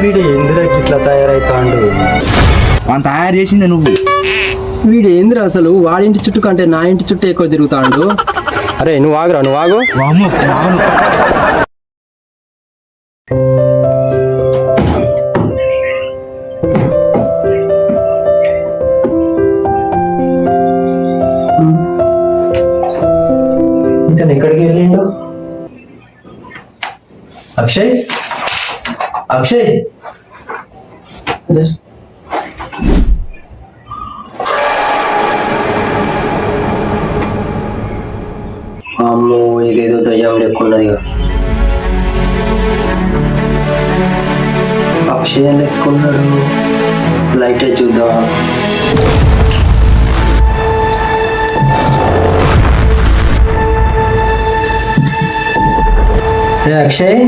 వీడు ఏందిరాకి ఇట్లా తయారైతాండు? మనం తయారు చేసింది నువ్వు. వీడు ఏందిరా అసలు వాడింటి చుట్టూ కంటే నా ఇంటి చుట్టూ ఎక్కువ తిరుగుతాండు. అరే నువ్వు ఆగురా, నువ్వు ఆగు. వామ్మో, రావను. ఇతను ఎక్కడికి వెళ్ళిండు? అక్షయ్, అక్షయ్, అమ్మో ఇదేదో దయ్యం లెక్కున్నది. అక్షయ్ లెక్కున్నాడు. లైట్ చూద్దాం. అక్షయ్